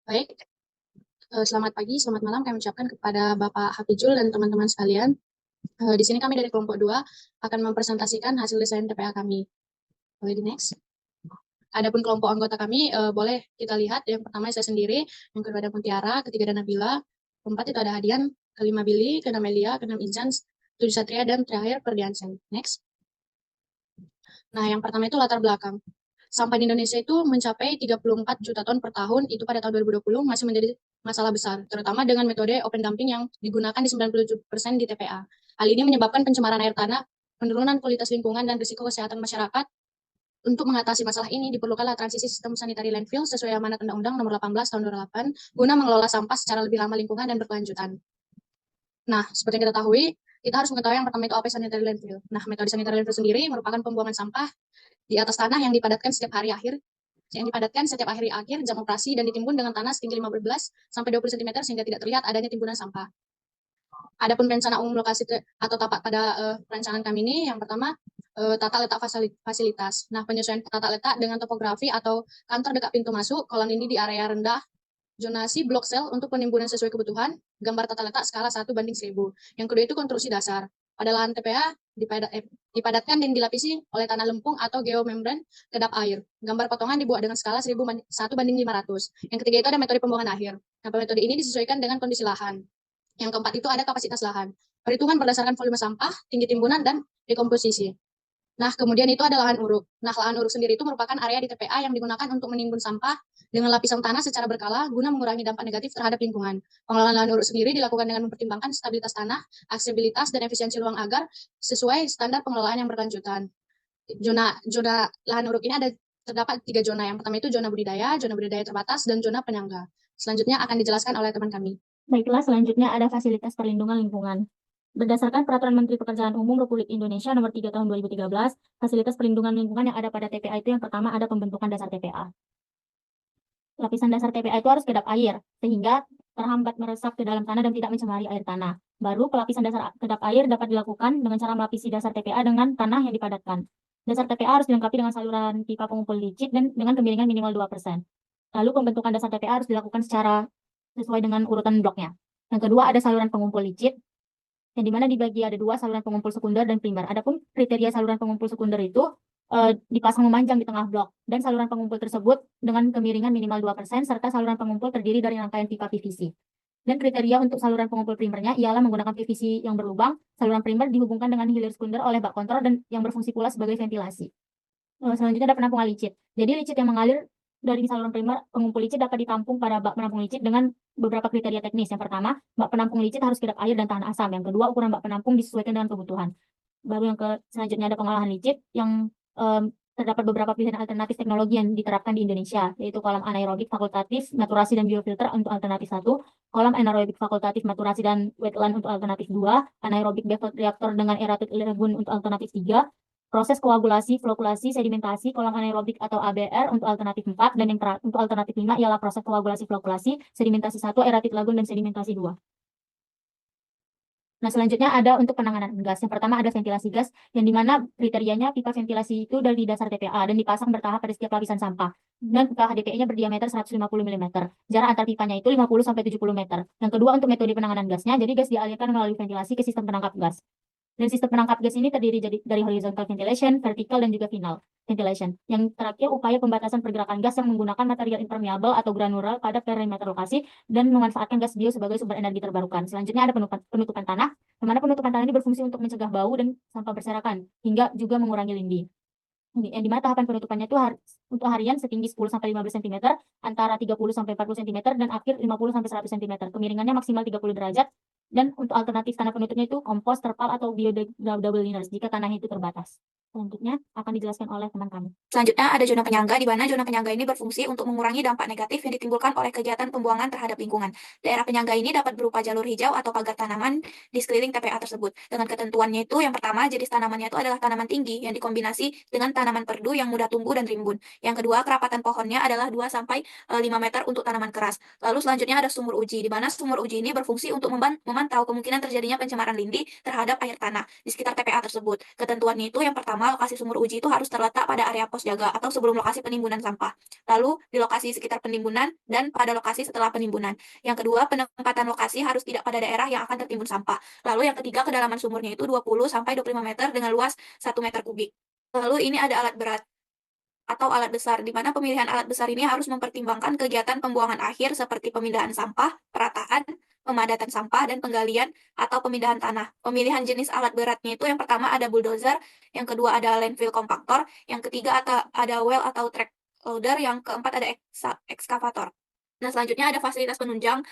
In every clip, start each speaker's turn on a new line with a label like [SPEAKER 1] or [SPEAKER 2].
[SPEAKER 1] Baik, selamat pagi, selamat malam kami ucapkan kepada Bapak Hafizul dan teman-teman sekalian. Di sini kami dari kelompok 2 akan mempresentasikan hasil desain TPA kami. Boleh di next. Adapun kelompok anggota kami, boleh kita lihat. Yang pertama saya sendiri, yang kedua ada Mutiara, ketiga ada Nabila, keempat itu ada Hadian, kelima Billy, keenam Melia, keenam Insan, tujuh Satria, dan terakhir Ferdiansen. Next. Nah, yang pertama itu latar belakang. Sampah di Indonesia itu mencapai 34 juta ton per tahun, itu pada tahun 2020 masih menjadi masalah besar, terutama dengan metode open dumping yang digunakan di 97% di TPA. Hal ini menyebabkan pencemaran air tanah, penurunan kualitas lingkungan, dan risiko kesehatan masyarakat. Untuk mengatasi masalah ini, diperlukanlah transisi sistem sanitary landfill sesuai amanat Undang-Undang Nomor 18 Tahun 2008, guna mengelola sampah secara lebih ramah lingkungan dan berkelanjutan. Nah, seperti yang kita tahu, kita harus mengetahui yang pertama itu apa sanitary landfill. Nah, metode sanitary landfill sendiri merupakan pembuangan sampah di atas tanah yang dipadatkan setiap hari akhir jam operasi dan ditimbun dengan tanah setinggi 15 sampai 20 cm sehingga tidak terlihat adanya timbunan sampah. Adapun rencana umum lokasi atau tapak pada perencanaan kami ini, yang pertama tata letak fasilitas. Nah, penyesuaian tata letak dengan topografi atau kantor dekat pintu masuk, kolon ini di area rendah, zonasi blok sel untuk penimbunan sesuai kebutuhan, gambar tata letak skala 1:1000. Yang kedua itu konstruksi dasar. Pada lahan TPA dipadatkan dan dilapisi oleh tanah lempung atau geomembran kedap air. Gambar potongan dibuat dengan skala 1:500. Yang ketiga itu ada metode pembuangan akhir. Nah, metode ini disesuaikan dengan kondisi lahan. Yang keempat itu ada kapasitas lahan. Perhitungan berdasarkan volume sampah, tinggi timbunan, dan dekomposisi. Nah, kemudian itu ada lahan uruk. Nah, lahan uruk sendiri itu merupakan area di TPA yang digunakan untuk menimbun sampah dengan lapisan tanah secara berkala guna mengurangi dampak negatif terhadap lingkungan. Pengelolaan lahan uruk sendiri dilakukan dengan mempertimbangkan stabilitas tanah, aksesibilitas, dan efisiensi ruang agar sesuai standar pengelolaan yang berkelanjutan. Zona lahan uruk ini terdapat 3 zona. Yang pertama itu zona budidaya terbatas, dan zona penyangga. Selanjutnya akan dijelaskan oleh teman kami.
[SPEAKER 2] Baiklah, selanjutnya ada fasilitas perlindungan lingkungan. Berdasarkan Peraturan Menteri Pekerjaan Umum Republik Indonesia Nomor 3 Tahun 2013, fasilitas perlindungan lingkungan yang ada pada TPA itu yang pertama ada pembentukan dasar TPA. Lapisan dasar TPA itu harus kedap air, sehingga terhambat meresap ke dalam tanah dan tidak mencemari air tanah. Baru pelapisan dasar kedap air dapat dilakukan dengan cara melapisi dasar TPA dengan tanah yang dipadatkan. Dasar TPA harus dilengkapi dengan saluran pipa pengumpul licin dan dengan kemiringan minimal 2%. Lalu pembentukan dasar TPA harus dilakukan secara sesuai dengan urutan bloknya. Yang kedua ada saluran pengumpul licin, yang dimana dibagi ada 2 saluran pengumpul sekunder dan primer. Adapun kriteria saluran pengumpul sekunder itu dipasang memanjang di tengah blok, dan saluran pengumpul tersebut dengan kemiringan minimal 2%, serta saluran pengumpul terdiri dari rangkaian pipa PVC. Dan kriteria untuk saluran pengumpul primernya ialah menggunakan PVC yang berlubang. Saluran primer dihubungkan dengan hilir sekunder oleh bak kontrol dan yang berfungsi pula sebagai ventilasi. Selanjutnya ada penampungan licin. Jadi licin yang mengalir dari saluran primer pengumpul licin dapat ditampung pada bak penampung licin dengan beberapa kriteria teknis. Yang pertama, bak penampung licin harus kedap air dan tahan asam. Yang kedua, ukuran bak penampung disesuaikan dengan kebutuhan. Baru selanjutnya ada pengolahan licin yang terdapat beberapa pilihan alternatif teknologi yang diterapkan di Indonesia, yaitu kolam anaerobik fakultatif, maturasi dan biofilter untuk alternatif 1, kolam anaerobik fakultatif, maturasi dan wetland untuk alternatif 2, anaerobik reaktor dengan aerated lagoon untuk alternatif 3, proses koagulasi, flokulasi, sedimentasi, kolam anaerobik atau ABR untuk alternatif 4, dan yang untuk alternatif 5 ialah proses koagulasi, flokulasi, sedimentasi 1, aerated lagoon, dan sedimentasi 2. Nah, selanjutnya ada untuk penanganan gas. Yang pertama ada ventilasi gas, yang dimana kriterianya pipa ventilasi itu dari dasar TPA dan dipasang bertahap pada setiap lapisan sampah. Dan KHDPE-nya berdiameter 150 mm. Jarak antar pipanya itu 50-70 meter. Yang kedua untuk metode penanganan gasnya, jadi gas dialirkan melalui ventilasi ke sistem penangkap gas. Dan sistem penangkap gas ini terdiri dari horizontal ventilation, vertical, dan juga final ventilation. Yang terakhir, upaya pembatasan pergerakan gas yang menggunakan material impermeable atau granular pada perimeter lokasi dan memanfaatkan gas bio sebagai sumber energi terbarukan. Selanjutnya ada penutupan tanah, di mana penutupan tanah ini berfungsi untuk mencegah bau dan sampah berserakan, hingga juga mengurangi lindi. Yang dimana tahapan penutupannya itu untuk harian setinggi 10-15 cm, antara 30-40 cm, dan akhir 50-100 cm. Kemiringannya maksimal 30 derajat. Dan untuk alternatif tanah penutupnya itu kompos, terpal, atau biodegradable liners jika tanahnya itu terbatas. Selanjutnya akan dijelaskan oleh teman kami.
[SPEAKER 3] Selanjutnya ada zona penyangga, di mana zona penyangga ini berfungsi untuk mengurangi dampak negatif yang ditimbulkan oleh kegiatan pembuangan terhadap lingkungan. Daerah penyangga ini dapat berupa jalur hijau atau pagar tanaman di sekeliling TPA tersebut. Dengan ketentuannya itu, yang pertama, jenis tanamannya itu adalah tanaman tinggi yang dikombinasi dengan tanaman perdu yang mudah tumbuh dan rimbun. Yang kedua, kerapatan pohonnya adalah 2-5 meter untuk tanaman keras. Lalu selanjutnya ada sumur uji, di mana sumur uji ini berfungsi untuk memantau kemungkinan terjadinya pencemaran lindi terhadap air tanah di sekitar TPA tersebut. Ketentuannya itu, yang pertama, pertama, lokasi sumur uji itu harus terletak pada area pos jaga atau sebelum lokasi penimbunan sampah. Lalu di lokasi sekitar penimbunan dan pada lokasi setelah penimbunan. Yang kedua, penempatan lokasi harus tidak pada daerah yang akan tertimbun sampah. Lalu yang ketiga, kedalaman sumurnya itu 20 sampai 25 meter dengan luas 1 meter kubik. Lalu ini ada alat berat atau alat besar, di mana pemilihan alat besar ini harus mempertimbangkan kegiatan pembuangan akhir seperti pemindahan sampah, perataan, pemadatan sampah, dan penggalian atau pemindahan tanah. Pemilihan jenis alat beratnya itu yang pertama ada bulldozer, yang kedua ada landfill compactor, yang ketiga ada well atau track loader, yang keempat ada ekskavator. Nah, selanjutnya ada fasilitas penunjang.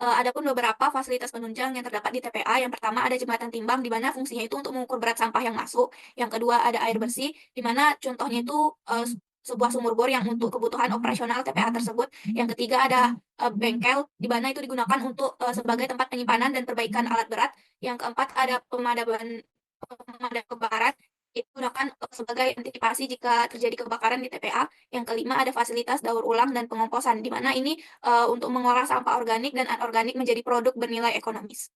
[SPEAKER 3] Adapun beberapa fasilitas penunjang yang terdapat di TPA, yang pertama ada jembatan timbang, di mana fungsinya itu untuk mengukur berat sampah yang masuk. Yang kedua ada air bersih, di mana contohnya itu sebuah sumur bor yang untuk kebutuhan operasional TPA tersebut. Yang ketiga ada bengkel, di mana itu digunakan untuk sebagai tempat penyimpanan dan perbaikan alat berat. Yang keempat ada pemadam kebakaran, itu digunakan sebagai antisipasi jika terjadi kebakaran di TPA. Yang kelima ada fasilitas daur ulang dan pengomposan, di mana ini untuk mengolah sampah organik dan anorganik menjadi produk bernilai ekonomis.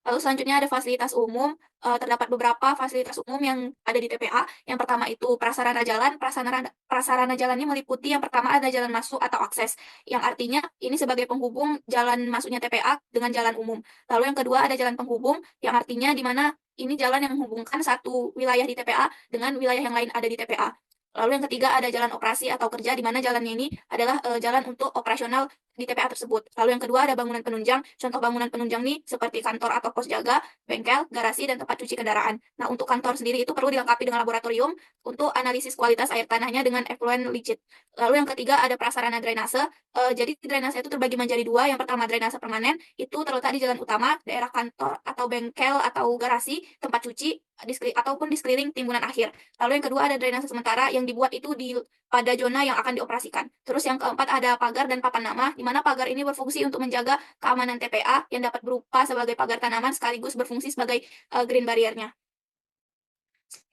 [SPEAKER 3] Lalu selanjutnya ada fasilitas umum. Terdapat beberapa fasilitas umum yang ada di TPA. Yang pertama itu prasarana jalan. Prasarana jalan ini meliputi yang pertama ada jalan masuk atau akses, yang artinya ini sebagai penghubung jalan masuknya TPA dengan jalan umum. Lalu yang kedua ada jalan penghubung, yang artinya di mana ini jalan yang menghubungkan satu wilayah di TPA dengan wilayah yang lain ada di TPA. Lalu yang ketiga ada jalan operasi atau kerja, di mana jalannya ini adalah jalan untuk operasional di TPA tersebut. Lalu yang kedua ada bangunan penunjang. Contoh bangunan penunjang nih seperti kantor atau pos jaga, bengkel, garasi, dan tempat cuci kendaraan. Nah, untuk kantor sendiri itu perlu dilengkapi dengan laboratorium untuk analisis kualitas air tanahnya dengan effluent licit. Lalu yang ketiga ada prasarana drainase. Jadi drainase itu terbagi menjadi dua. Yang pertama drainase permanen, itu terletak di jalan utama, daerah kantor atau bengkel atau garasi, tempat cuci, ataupun di sekeliling timbunan akhir. Lalu yang kedua ada drainase sementara yang dibuat itu pada zona yang akan dioperasikan. Terus yang keempat ada pagar dan papan nama, di mana pagar ini berfungsi untuk menjaga keamanan TPA yang dapat berupa sebagai pagar tanaman sekaligus berfungsi sebagai green barrier-nya.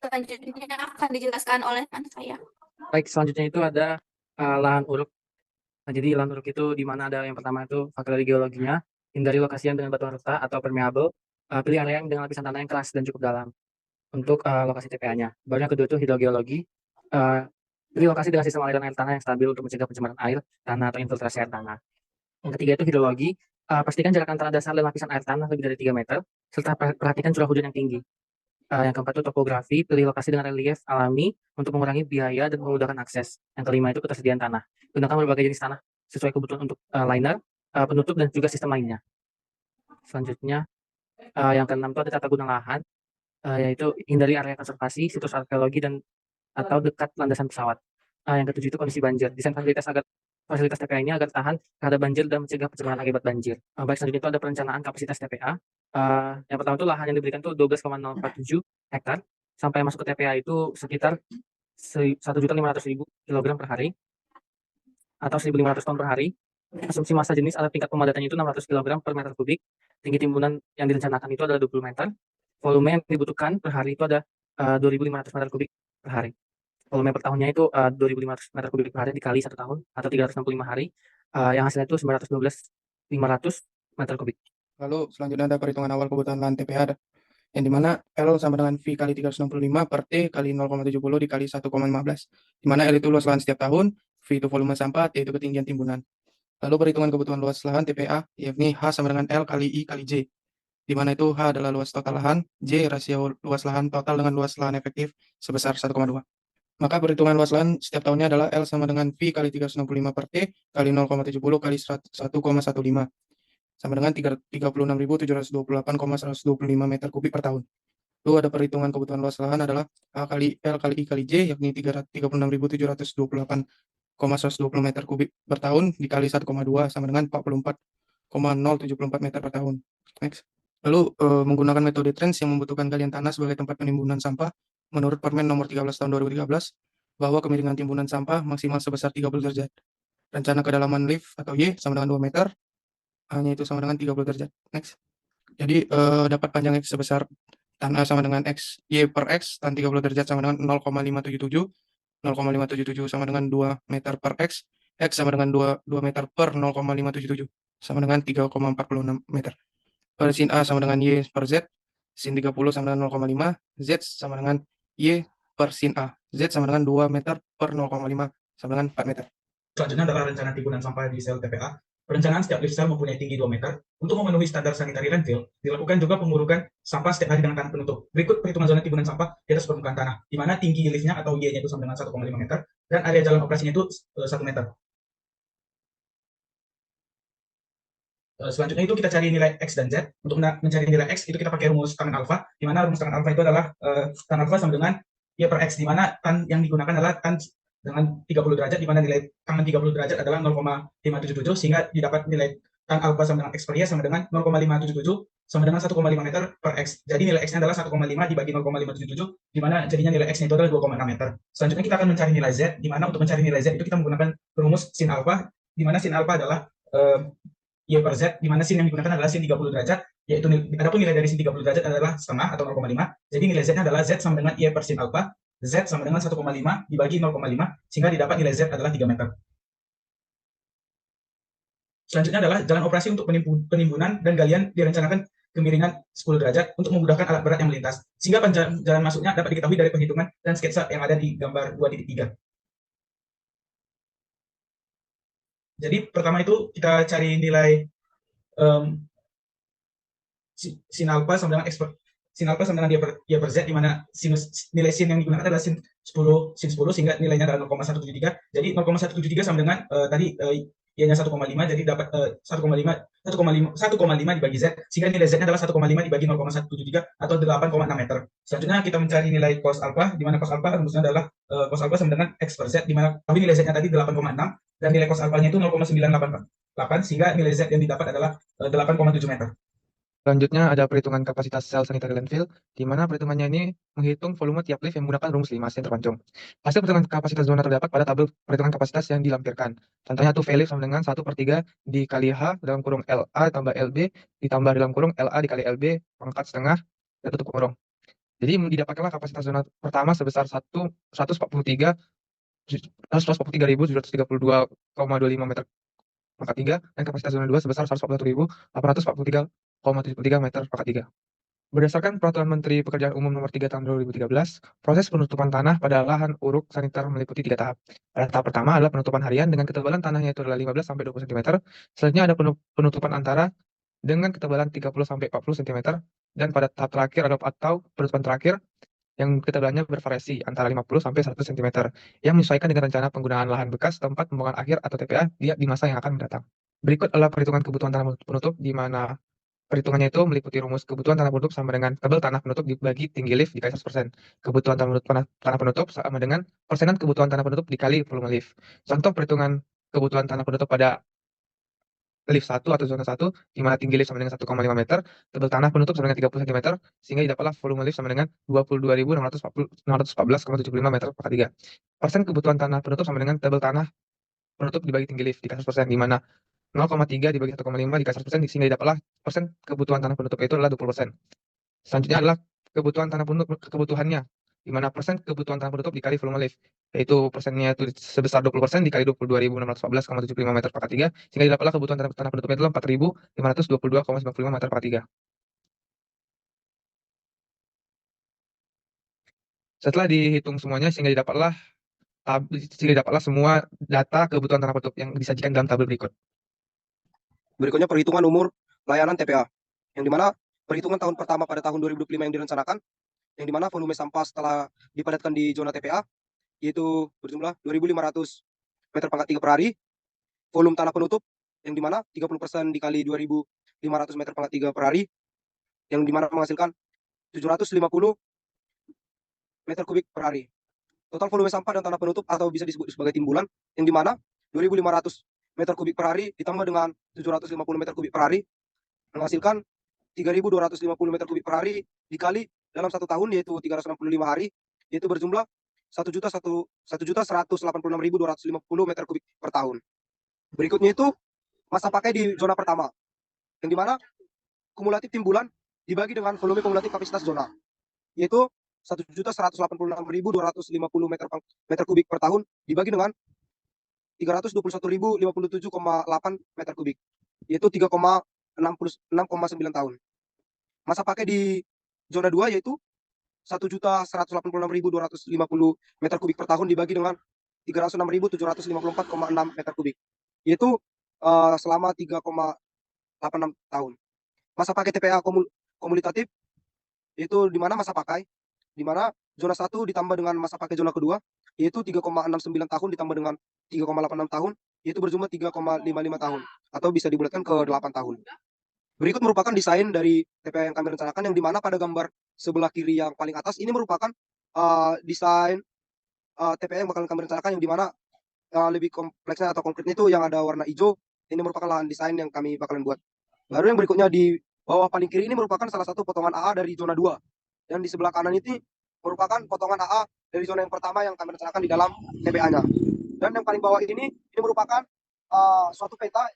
[SPEAKER 3] Selanjutnya akan dijelaskan oleh teman saya.
[SPEAKER 4] Baik, selanjutnya itu ada lahan uruk. Nah, jadi lahan uruk itu di mana ada yang pertama itu faktor dari geologinya, hindari lokasi yang dengan batuan rata atau permeable, pilih area yang dengan lapisan tanah yang keras dan cukup dalam untuk lokasi TPA-nya. Baru yang kedua itu hidrogeologi, pilih lokasi dengan sistem aliran air tanah yang stabil untuk mencegah pencemaran air tanah atau infiltrasi air tanah. Yang ketiga itu hidrologi, pastikan jarak antara dasar dan lapisan air tanah lebih dari 3 meter, serta perhatikan curah hujan yang tinggi. Yang keempat itu topografi, pilih lokasi dengan relief alami untuk mengurangi biaya dan memudahkan akses. Yang kelima itu ketersediaan tanah, gunakan berbagai jenis tanah sesuai kebutuhan untuk liner, penutup, dan juga sistem lainnya. Selanjutnya, yang keenam itu ada tata guna lahan, yaitu hindari area konservasi, situs arkeologi, dan atau dekat landasan pesawat. Yang ketujuh itu kondisi banjir, desain fasilitas TPA ini agar tahan terhadap banjir dan mencegah pencemaran akibat banjir. Baik, selanjutnya itu ada perencanaan kapasitas TPA. Yang pertama itu lahan yang diberikan itu 12,047 hektar, sampai masuk ke TPA itu sekitar 1.500.000 kilogram per hari atau 1.500 ton per hari. Asumsi massa jenis atau tingkat pemadatannya itu 600 kg per meter kubik. Tinggi timbunan yang direncanakan itu adalah 20 meter. Volume yang dibutuhkan per hari itu ada 2.500 meter kubik per hari. Volume per tahunnya itu 2.500 meter kubik per hari dikali 1 tahun atau 365 hari. Yang hasilnya itu 912.500 meter kubik.
[SPEAKER 5] Lalu selanjutnya ada perhitungan awal kebutuhan lahan TPA, yang dimana L sama dengan V kali 365 per T kali 0,70 dikali 1,15. Dimana L itu luas lahan setiap tahun, V itu volume sampah, T itu ketinggian timbunan. Lalu perhitungan kebutuhan luas lahan TPA, yakni H sama dengan L kali I kali J. Dimana itu H adalah luas total lahan, J rasio luas lahan total dengan luas lahan efektif sebesar 1,2. Maka perhitungan luas lahan setiap tahunnya adalah L sama dengan V kali 365 per T kali 0,70 kali 1,15 sama dengan 36.728,125 meter kubik per tahun. Lalu ada perhitungan kebutuhan luas lahan adalah A kali L kali I kali J, yakni 36.728,120 meter kubik per tahun dikali 1,2 sama dengan 44,074 meter per tahun. Next. Lalu menggunakan metode trends yang membutuhkan galian tanah sebagai tempat penimbunan sampah, menurut Permen nomor 13 tahun 2013, bahwa kemiringan timbunan sampah maksimal sebesar 30 derajat. Rencana kedalaman lift atau Y sama dengan 2 meter, hanya itu sama dengan 30 derajat. Next. Jadi dapat panjang X sebesar tanah sama dengan X, Y per X, tan 30 derajat sama dengan 0,577, 0,577 sama dengan 2 meter per X sama dengan 2 meter per 0,577, sama dengan 3,46 meter. Sin A sama dengan Y per Z, sin 30 sama dengan 0,5, Z sama dengan Y per sin A. Z sama dengan 2 meter per 0,5 sama dengan 4 meter.
[SPEAKER 6] Selanjutnya adalah rencana timbunan sampah di sel TPA. Perencanaan setiap lift sel mempunyai tinggi 2 meter. Untuk memenuhi standar sanitary landfill, dilakukan juga pengurukan sampah setiap hari dengan tanah penutup. Berikut perhitungan zona timbunan sampah di atas permukaan tanah, di mana tinggi liftnya atau Y-nya itu sama dengan 1,5 meter, dan area jalan operasinya itu 1 meter. Selanjutnya itu kita cari nilai X dan Z. Untuk mencari nilai X itu kita pakai rumus tangan alfa, di mana rumus tangan alfa itu adalah tan alfa sama dengan Y per X, di mana tan yang digunakan adalah tan dengan 30 derajat, di mana nilai tangan 30 derajat adalah 0,577, sehingga didapat nilai tan alfa sama dengan X per Y sama dengan 0,577 sama dengan 1,5 meter per X. Jadi nilai X-nya adalah 1,5 dibagi 0,577, di mana jadinya nilai X-nya itu adalah 2,6 meter. Selanjutnya kita akan mencari nilai Z, di mana untuk mencari nilai Z itu kita menggunakan rumus sin alfa, di mana sin alfa adalah Y per Z, di mana sin yang digunakan adalah sin 30 derajat, yaitu adapun nilai dari sin 30 derajat adalah setengah atau 0,5. Jadi nilai Z-nya adalah Z sama dengan Y per sin alfa, Z sama dengan 1,5 dibagi 0,5, sehingga didapat nilai Z adalah 3 meter. Selanjutnya adalah jalan operasi untuk penimbunan dan galian direncanakan kemiringan 10 derajat untuk memudahkan alat berat yang melintas, sehingga panjang jalan masuknya dapat diketahui dari perhitungan dan sketsa yang ada di gambar 2.3. Jadi pertama itu kita cari nilai sin alpha sama dengan X per sin alpha sama dengan Y per Z, di mana nilai sin yang digunakan adalah sin 10 sehingga nilainya adalah 0,173. Jadi 0,173 sama dengan tadi Y-nya 1,5, jadi dapat 1,5 dibagi Z, sehingga nilai Z-nya adalah 1,5 dibagi 0,173 atau 8,6 meter. Selanjutnya kita mencari nilai cos alpha, di mana cos alpha rumusnya adalah cos alpha sama dengan X per Z, di mana tapi nilai Z-nya tadi 8,6 dan nilai cos alpha-nya itu 0,988, sehingga nilai Z yang didapat adalah 8,7 meter.
[SPEAKER 5] Selanjutnya ada perhitungan kapasitas sel sanitary landfill, di mana perhitungannya ini menghitung volume tiap lift yang menggunakan rumus 5 yang terpancung. Hasil perhitungan kapasitas zona terdapat pada tabel perhitungan kapasitas yang dilampirkan. Contohnya tuh V lift sama dengan 1/3 dikali H dalam kurung LA tambah LB ditambah dalam kurung LA dikali LB pangkat setengah dan tutup kurung. Jadi didapatkanlah kapasitas zona pertama sebesar 143.732,25 meter pangkat 3 dan kapasitas zona 2 sebesar 141.843,73 meter pangkat 3. Berdasarkan Peraturan Menteri Pekerjaan Umum Nomor 3 Tahun 2013, proses penutupan tanah pada lahan uruk saniter meliputi 3 tahap. Pada tahap pertama adalah penutupan harian dengan ketebalan tanahnya itu adalah 15-20 cm. Selanjutnya ada penutupan antara dengan ketebalan 30-40 cm. Dan pada tahap terakhir atau penutupan terakhir yang ketebalannya bervariasi antara 50-100 cm yang menyesuaikan dengan rencana penggunaan lahan bekas tempat pembuangan akhir atau TPA di masa yang akan mendatang. Berikut adalah perhitungan kebutuhan tanah penutup, di mana perhitungannya itu meliputi rumus kebutuhan tanah penutup sama dengan tebal tanah penutup dibagi tinggi lift dikali 100%. Kebutuhan tanah penutup sama dengan persenan kebutuhan tanah penutup dikali volume lift. Contoh perhitungan kebutuhan tanah penutup pada lift 1 atau zona 1, di mana tinggi lift sama dengan 1,5 meter, tebal tanah penutup sama dengan 30 cm, sehingga didapatlah volume lift sama dengan 22.614,75 meter per 3. Persen kebutuhan tanah penutup sama dengan tebal tanah penutup dibagi tinggi lift dikali 100%, di mana 0,3 dibagi 1,5 dikali 100%, sehingga didapatlah persen kebutuhan tanah penutup itu adalah 20%. Selanjutnya adalah kebutuhan tanah penutup kebutuhannya, di mana persen kebutuhan tanah penutup dikali volume lift, yaitu persennya itu sebesar 20% dikali 22.614,75 meter per 3, sehingga didapatlah kebutuhan tanah penutupnya adalah 4.522,95 meter per 3. Setelah dihitung semuanya, sehingga didapatlah semua data kebutuhan tanah penutup yang disajikan dalam tabel berikut.
[SPEAKER 7] Berikutnya perhitungan umur layanan TPA, yang dimana perhitungan tahun pertama pada tahun 2025 yang direncanakan, yang dimana volume sampah setelah dipadatkan di zona TPA yaitu berjumlah 2.500 meter pangkat 3 per hari. Volume tanah penutup yang dimana 30% dikali 2.500 meter pangkat 3 per hari, yang dimana menghasilkan 750 meter kubik per hari. Total volume sampah dan tanah penutup atau bisa disebut sebagai timbulan, yang dimana 2.500 meter kubik per hari ditambah dengan 750 meter kubik per hari menghasilkan 3.250 meter kubik per hari dikali dalam 1 tahun yaitu 365 hari, yaitu berjumlah 1.186.250 meter kubik per tahun. Berikutnya itu masa pakai di zona pertama, yang dimana kumulatif timbulan dibagi dengan volume kumulatif kapasitas zona, yaitu 1.186.250 meter kubik per tahun dibagi dengan 321.057,8 meter kubik, yaitu 3,6,9 tahun. Masa pakai di zona 2 yaitu 1.186.250 meter kubik per tahun dibagi dengan 306.754,6 meter kubik. Yaitu selama 3,86 tahun. Masa pakai TPA komutatif yaitu di mana masa pakai, di mana zona 1 ditambah dengan masa pakai zona kedua, yaitu 3,69 tahun ditambah dengan 3,86 tahun, yaitu berjumlah 3,55 tahun, atau bisa dibulatkan ke 8 tahun. Berikut merupakan desain dari TPA yang kami rencanakan, yang di mana pada gambar sebelah kiri yang paling atas ini merupakan desain TPA yang bakal kami rencanakan, yang di mana lebih kompleksnya atau konkretnya itu yang ada warna hijau. Ini merupakan lahan desain yang kami bakalan buat. Baru yang berikutnya di bawah paling kiri ini merupakan salah satu potongan AA dari zona 2. Dan di sebelah kanan ini merupakan potongan AA dari zona yang pertama yang kami rencanakan di dalam TPA-nya. Dan yang paling bawah ini merupakan suatu peta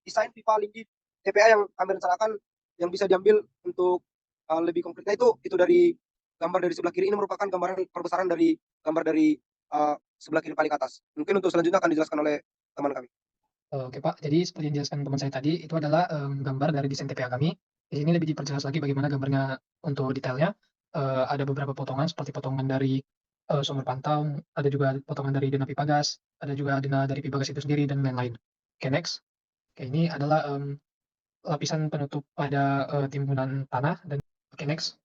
[SPEAKER 7] desain pipa linggi TPA yang kami rencanakan, yang bisa diambil untuk lebih konkretnya itu dari gambar dari sebelah kiri. Ini merupakan gambaran perbesaran dari gambar dari sebelah kiri paling atas. Mungkin untuk selanjutnya akan dijelaskan oleh teman kami.
[SPEAKER 8] Oke Pak, jadi seperti yang dijelaskan teman saya tadi, itu adalah gambar dari desain TPA kami. Di sini lebih diperjelas lagi bagaimana gambarnya untuk detailnya. Ada beberapa potongan seperti potongan dari sumur pantau, ada juga potongan dari dana pipa gas, ada juga dana dari pipa gas itu sendiri, dan lain-lain. Oke, next. Oke, ini adalah lapisan penutup pada timbunan tanah. Dan oke, next.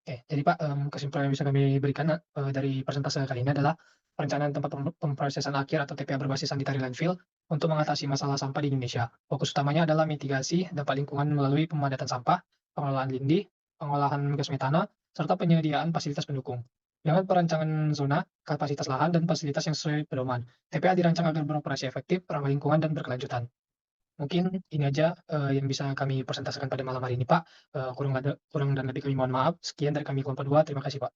[SPEAKER 8] Oke, jadi Pak, kesimpulan yang bisa kami berikan dari presentasi kali ini adalah perencanaan tempat pemprosesan akhir atau TPA berbasis sanitary landfill untuk mengatasi masalah sampah di Indonesia. Fokus utamanya adalah mitigasi dampak lingkungan melalui pemadatan sampah, pengelolaan lindi, pengolahan gas metana, serta penyediaan fasilitas pendukung. Dengan perancangan zona, kapasitas lahan, dan fasilitas yang sesuai pedoman, TPA dirancang agar beroperasi efektif, ramah lingkungan, dan berkelanjutan. Mungkin ini aja yang bisa kami presentasikan pada malam hari ini, Pak. Kurang dan lebih kami mohon maaf. Sekian dari kami kelompok 2. Terima kasih, Pak.